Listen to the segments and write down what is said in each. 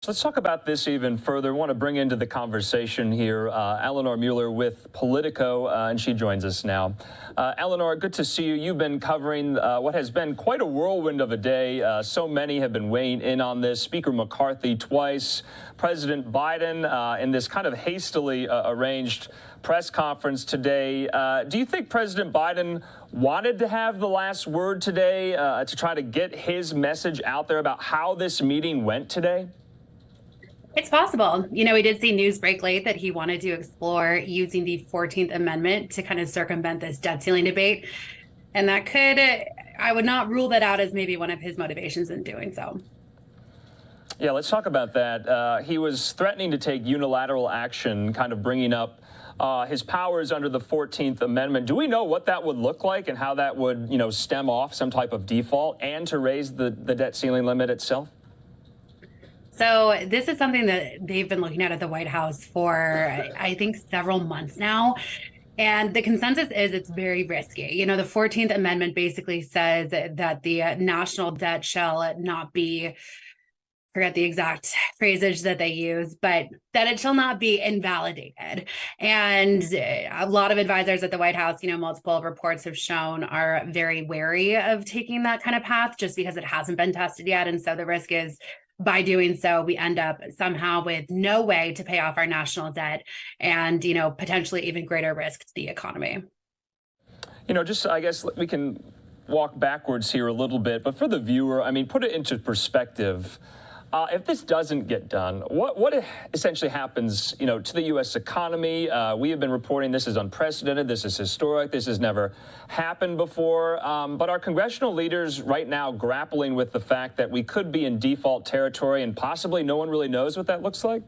So let's talk about this even further. I want to bring into the conversation here Eleanor Mueller with Politico, and she joins us now. Eleanor, good to see you. You've been covering what has been quite a whirlwind of a day. So many have been weighing in on this. Speaker McCarthy twice, President Biden in this kind of hastily arranged press conference today. Do you think President Biden wanted to have the last word today to try to get his message out there about how this meeting went today? It's possible. You know, we did see news break late that he wanted to explore using the 14th Amendment to kind of circumvent this debt ceiling debate. And that could, I would not rule that out as maybe one of his motivations in doing so. Yeah, let's talk about that. He was threatening to take unilateral action, kind of bringing up his powers under the 14th Amendment. Do we know what that would look like and how that would, stem off some type of default and to raise the debt ceiling limit itself? So this is something that they've been looking at the White House for, I think, several months now. And the consensus is it's very risky. You know, the 14th Amendment basically says that the national debt shall not be, forget the exact phrasage that they use, but that it shall not be invalidated. And a lot of advisors at the White House, multiple reports have shown are very wary of taking that kind of path just because it hasn't been tested yet. And so the risk is, by doing so, we end up somehow with no way to pay off our national debt and, potentially even greater risk to the economy. I guess we can walk backwards here a little bit, but for the viewer, put it into perspective. If this doesn't get done, what essentially happens, to the U.S. economy? We have been reporting this is unprecedented. This is historic. This has never happened before. But are congressional leaders right now grappling with the fact that we could be in default territory and possibly no one really knows what that looks like?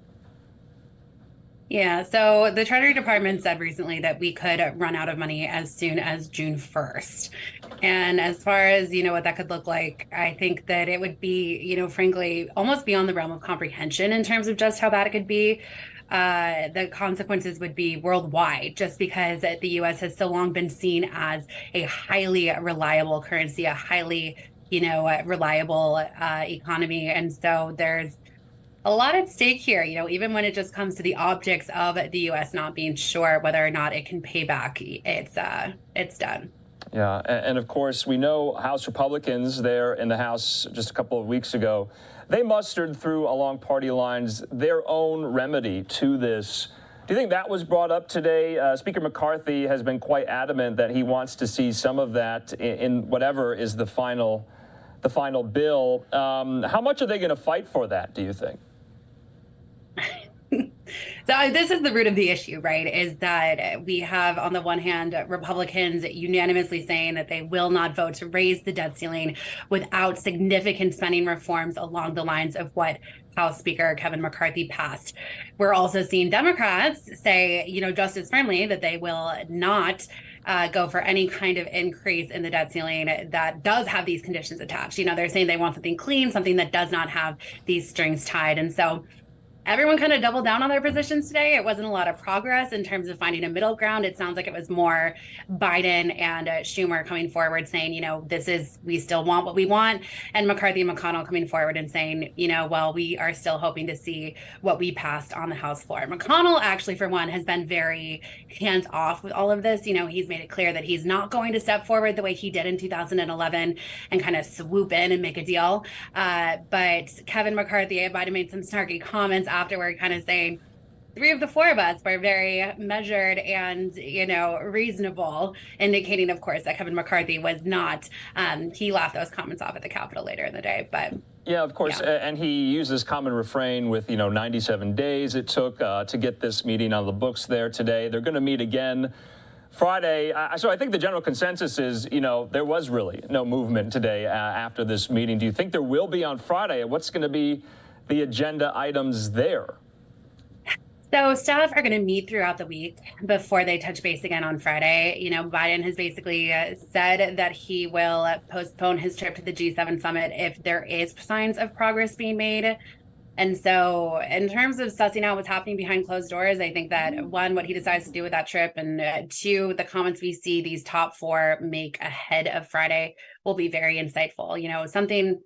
Yeah, so the Treasury Department said recently that we could run out of money as soon as June 1st. And as far as, what that could look like, I think that it would be, frankly, almost beyond the realm of comprehension in terms of just how bad it could be. The consequences would be worldwide, just because the U.S. has so long been seen as a highly reliable currency, a highly, reliable economy. And so there's a lot at stake here, even when it just comes to the optics of the U.S. not being sure whether or not it can pay back, it's done. Yeah, and of course, we know House Republicans there in the House just a couple of weeks ago, they mustered through along party lines their own remedy to this. Do you think that was brought up today? Speaker McCarthy has been quite adamant that he wants to see some of that in whatever is the final bill. How much are they going to fight for that, do you think? So this is the root of the issue, right, is that we have, on the one hand, Republicans unanimously saying that they will not vote to raise the debt ceiling without significant spending reforms along the lines of what House Speaker Kevin McCarthy passed. We're also seeing Democrats say, just as firmly that they will not go for any kind of increase in the debt ceiling that does have these conditions attached. They're saying they want something clean, something that does not have these strings tied. And so everyone kind of doubled down on their positions today. It wasn't a lot of progress in terms of finding a middle ground. It sounds like it was more Biden and Schumer coming forward saying, we still want what we want. And McCarthy and McConnell coming forward and saying, well, we are still hoping to see what we passed on the House floor. McConnell, actually, for one, has been very hands off with all of this. He's made it clear that he's not going to step forward the way he did in 2011 and kind of swoop in and make a deal. But Kevin McCarthy and Biden made some snarky comments afterward, kind of saying, three of the four of us were very measured and, reasonable, indicating, of course, that Kevin McCarthy was not. He laughed those comments off at the Capitol later in the day. But yeah, of course. Yeah. And he used this common refrain with, 97 days it took to get this meeting on the books there today. They're going to meet again Friday. So I think the general consensus is, there was really no movement today after this meeting. Do you think there will be on Friday? What's going to be the agenda items there? So staff are going to meet throughout the week before they touch base again on Friday. Biden has basically said that he will postpone his trip to the G7 summit if there is signs of progress being made. And so in terms of sussing out what's happening behind closed doors, I think that one, what he decides to do with that trip, and two, the comments we see these top four make ahead of Friday will be very insightful. Something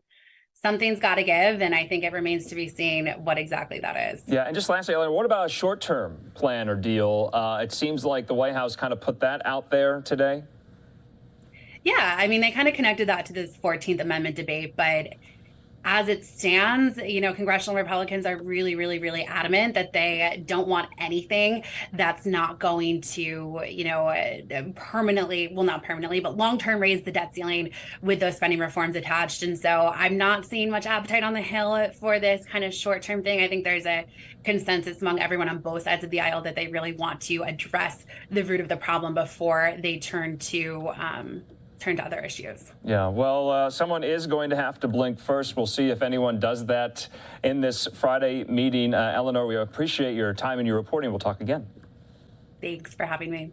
something's got to give, and I think it remains to be seen what exactly that is. Yeah, and just lastly, Eleanor, what about a short-term plan or deal? It seems like the White House kind of put that out there today. Yeah, I mean, they kind of connected that to this 14th Amendment debate, but as it stands, congressional Republicans are really, really, really adamant that they don't want anything that's not going to, permanently, well, not permanently, but long-term raise the debt ceiling with those spending reforms attached. And so I'm not seeing much appetite on the Hill for this kind of short-term thing. I think there's a consensus among everyone on both sides of the aisle that they really want to address the root of the problem before they turn to other issues. Yeah, well, someone is going to have to blink first. We'll see if anyone does that in this Friday meeting. Eleanor, we appreciate your time and your reporting. We'll talk again. Thanks for having me.